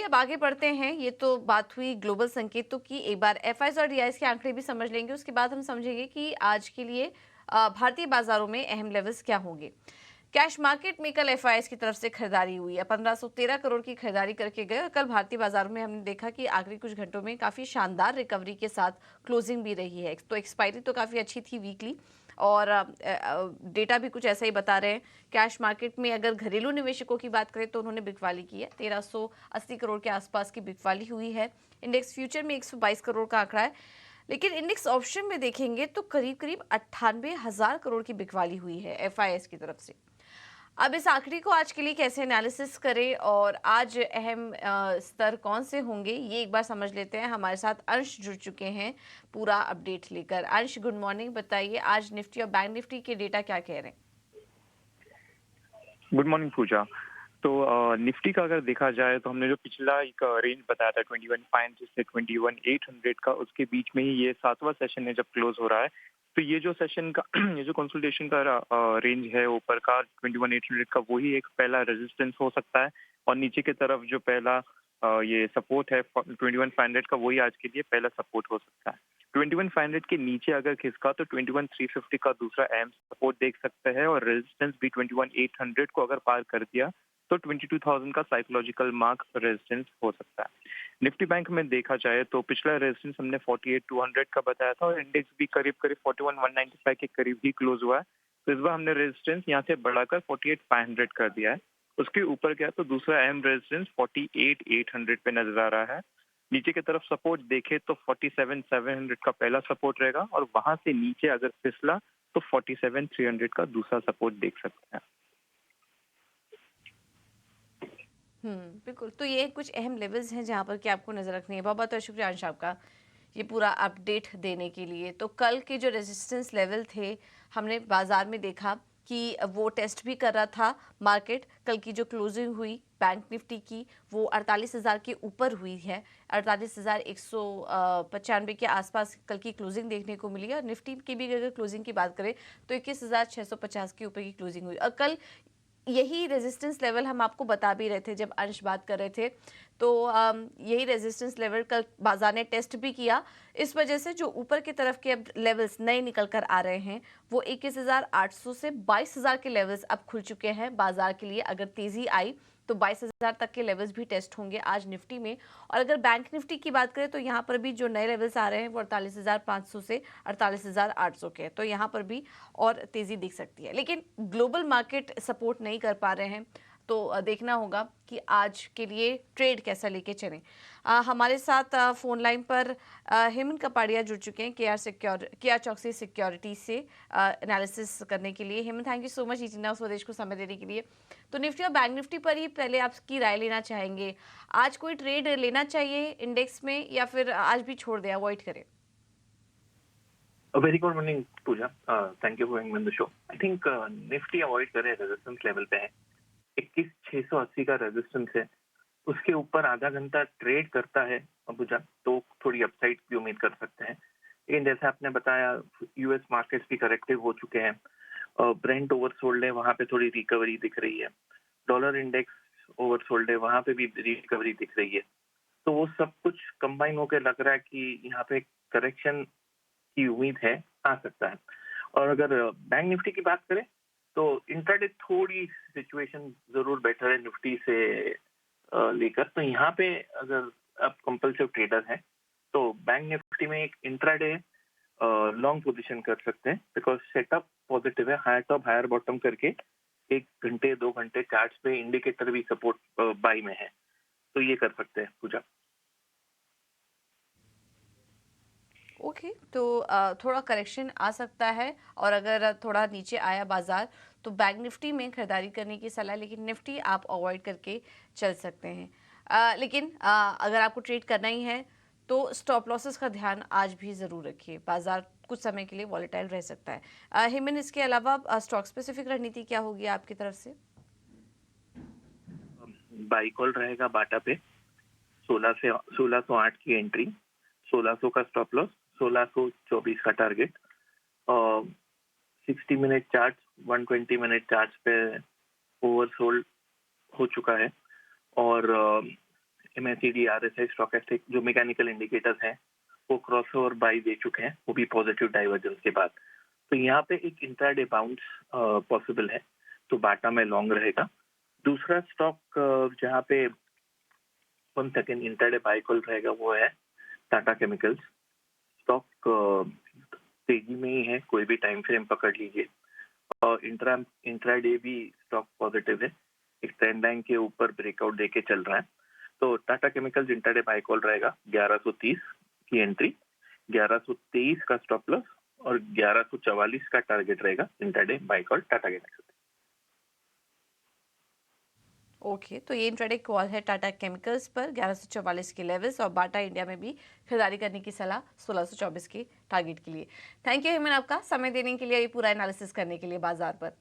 अब आगे बढ़ते हैं। ये तो बात हुई ग्लोबल संकेतों की। एक बार एफआईआईज और डीआईज के आंकड़े भी समझ लेंगे, उसके बाद हम समझेंगे कि आज के लिए भारतीय बाजारों में अहम लेवल्स क्या होंगे। कैश मार्केट में कल एफआईआईज की तरफ से खरीदारी हुई है। 1513 करोड़ की खरीदारी करके गए और कल भारतीय बाजारों में हमने देखा कि आखिरी कुछ घंटों में काफी शानदार रिकवरी के साथ क्लोजिंग भी रही है। तो एक्सपायरी तो काफी अच्छी थी वीकली, और डेटा भी कुछ ऐसा ही बता रहे हैं। कैश मार्केट में अगर घरेलू निवेशकों की बात करें तो उन्होंने बिकवाली की है। 1380 करोड़ के आसपास की बिकवाली हुई है। इंडेक्स फ्यूचर में 122 करोड़ का आंकड़ा है, लेकिन इंडेक्स ऑप्शन में देखेंगे तो करीब करीब 98,000 करोड़ की बिकवाली हुई है एफआईएस की तरफ से। अब इस आंकड़े को आज के लिए कैसे एनालिसिस करें और आज अहम स्तर कौन से होंगे, ये एक बार समझ लेते हैं। हमारे साथ अंश जुड़ चुके हैं पूरा अपडेट लेकर। अंश, गुड मॉर्निंग। बताइए आज निफ्टी और बैंक निफ्टी के डेटा क्या कह रहे हैं? गुड मॉर्निंग पूजा। तो निफ्टी का अगर देखा जाए तो हमने जो पिछला एक रेंज बताया था 21,500 से 21,800 का, उसके बीच में ही ये 7वां सेशन है जब क्लोज हो रहा है। तो ये जो सेशन का ये जो कंसोलिडेशन का रेंज है ऊपर का 21,800 का, वही एक पहला रेजिस्टेंस हो सकता है। और नीचे की तरफ जो पहला ये सपोर्ट है 21,500 का, वही आज के लिए पहला सपोर्ट हो सकता है। 21,500 के नीचे अगर खिसका तो 21,350 का दूसरा अहम सपोर्ट देख सकते हैं, और रेजिस्टेंस भी 21,800 को अगर पार कर दिया तो 22,000 का साइकोलॉजिकल मार्क रेजिस्टेंस हो सकता है। निफ्टी बैंक में देखा जाए तो पिछला रेजिस्टेंस हमने 48,200 का बताया था, और इंडेक्स भी करीब करीब 41,195 के करीब ही क्लोज हुआ है। तो इस बार हमने रेजिस्टेंस यहाँ से बढ़ाकर 48,500 कर दिया है। उसके ऊपर गया तो दूसरा अहम रेजिस्टेंस 48,800 पे नजर आ रहा है। नीचे की तरफ सपोर्ट देखे तो 47,700 का पहला सपोर्ट रहेगा, और वहां से नीचे अगर फिसला तो 47,300 का दूसरा सपोर्ट देख सकते हैं। बिल्कुल। तो ये कुछ अहम लेवल्स हैं जहां पर कि आपको नजर रखनी है। बहुत बहुत शुक्रिया अंश आपका ये पूरा अपडेट देने के लिए। तो कल के जो रेजिस्टेंस लेवल थे, हमने बाजार में देखा कि वो टेस्ट भी कर रहा था मार्केट। कल की जो क्लोजिंग हुई बैंक निफ्टी की, वो 48,000 के ऊपर हुई है। 48,195 के आसपास कल की क्लोजिंग देखने को मिली है। और निफ्टी की भी अगर क्लोजिंग की बात करें तो 21,650 के ऊपर की क्लोजिंग हुई। और कल यही रेजिस्टेंस लेवल हम आपको बता भी रहे थे जब अंश बात कर रहे थे। तो यही रेजिस्टेंस लेवल कल बाजार ने टेस्ट भी किया। इस वजह से जो ऊपर की तरफ के अब लेवल्स नए निकल कर आ रहे हैं, वो 21,800 से 22,000 के लेवल्स अब खुल चुके हैं बाजार के लिए। अगर तेजी आई तो 22,000 तक के लेवल्स भी टेस्ट होंगे आज निफ्टी में। और अगर बैंक निफ्टी की बात करें तो यहाँ पर भी जो नए लेवल्स आ रहे हैं वो 48,500 से 48,800 के हैं। तो यहाँ पर भी और तेजी दिख सकती है, लेकिन ग्लोबल मार्केट सपोर्ट नहीं कर पा रहे हैं। तो देखना होगा कि आज के लिए ट्रेड कैसा लेके चलें। हमारे साथ फोन लाइन पर हेमंत कपाड़िया जुड़ चुके हैं केआर चौकसी सिक्योरिटी से एनालिसिस करने के लिए। Hemant, thank you so much इतना स्वदेश को समय देने के लिए। तो निफ्टी और बैंक निफ्टी पर ही पहले आपकी राय लेना चाहेंगे। आज कोई ट्रेड लेना चाहिए इंडेक्स में, या फिर आज भी छोड़ दें, अवॉइड करें? Very good morning Pooja, thank you for having me on the show. I think Nifty avoid करे, रेजिस्टेंस लेवल पे है। 21,680 का रेजिस्टेंस है, उसके ऊपर आधा घंटा ट्रेड करता है पूजा तो थोड़ी अपसाइड की उम्मीद कर सकते हैं। लेकिन जैसे आपने बताया, यूएस मार्केट्स भी करेक्टिव हो चुके हैं। ब्रेंट ओवरसोल्ड है, वहां पे थोड़ी रिकवरी दिख रही है। डॉलर इंडेक्स ओवरसोल्ड है, वहां पे भी रिकवरी दिख रही है। तो वो सब कुछ कंबाइन होकर लग रहा है कि यहाँ पे करेक्शन की उम्मीद है, आ सकता है। और अगर बैंक निफ्टी की बात करें तो इंट्राडे थोड़ी सिचुएशन जरूर बेटर है निफ्टी से लेकर। तो यहाँ पे अगर आप कंपल्सिव ट्रेडर हैं तो बैंक निफ्टी में एक इंट्राडे लॉन्ग पोजीशन कर सकते हैं, बिकॉज सेटअप पॉजिटिव है। हायर टॉप हायर बॉटम करके 1 घंटे 2 घंटे चार्ट्स पे इंडिकेटर भी सपोर्ट बाई में है, तो ये कर सकते हैं पूजा। ओके, तो थोड़ा करेक्शन आ सकता है, और अगर थोड़ा नीचे आया बाजार तो बैंक निफ्टी में खरीदारी करने की सलाह, लेकिन निफ्टी आप अवॉइड करके चल सकते हैं। लेकिन अगर आपको ट्रेड करना ही है तो स्टॉप लॉसेस का ध्यान आज भी ज़रूर रखिए। बाजार कुछ समय के लिए वॉलेटाइल रह सकता है। हेमन, इसके अलावा स्टॉक स्पेसिफिक रणनीति क्या होगी आपकी तरफ से? बाई कॉल रहेगा बाटा पे, 1608 की एंट्री, 1600 का स्टॉप लॉस, 1624 का target. 60 minute chart, 120 minute chart पे ओवरसोल्ड हो चुका है, और MACD, RSI, स्टोकेस्टिक जो मैकेनिकल इंडिकेटर्स हैं वो क्रॉसओवर बाई दे चुके हैं, वो भी पॉजिटिव डाइवर्जेंस के बाद। तो यहाँ पे एक इंट्राडे बाउंस पॉसिबल है, तो बाटा में लॉन्ग रहेगा। दूसरा स्टॉक जहाँ पे 1 सेकेंड इंट्राडे बाय कॉल रहेगा वो है टाटा केमिकल्स। स्टॉक तेजी में ही है, कोई भी टाइम फ्रेम पकड़ लीजिए। और इंट्राडे भी स्टॉक पॉजिटिव है, एक ट्रेंड लाइन के ऊपर ब्रेकआउट देके चल रहा है। तो Tata chemicals intraday buy call रहेगा, 1130 की एंट्री, 1123 का स्टॉप लॉस और 1144 का टारगेट रहेगा intraday buy call Tata chemicals. Okay, तो ये इंट्राडे कॉल है टाटा केमिकल्स पर 1144 के लेवल्स और बाटा इंडिया में भी खरीदारी करने की सलाह 1624 के टारगेट के लिए। थैंक यू हेमन आपका समय देने के लिए, ये पूरा एनालिसिस करने के लिए बाजार पर।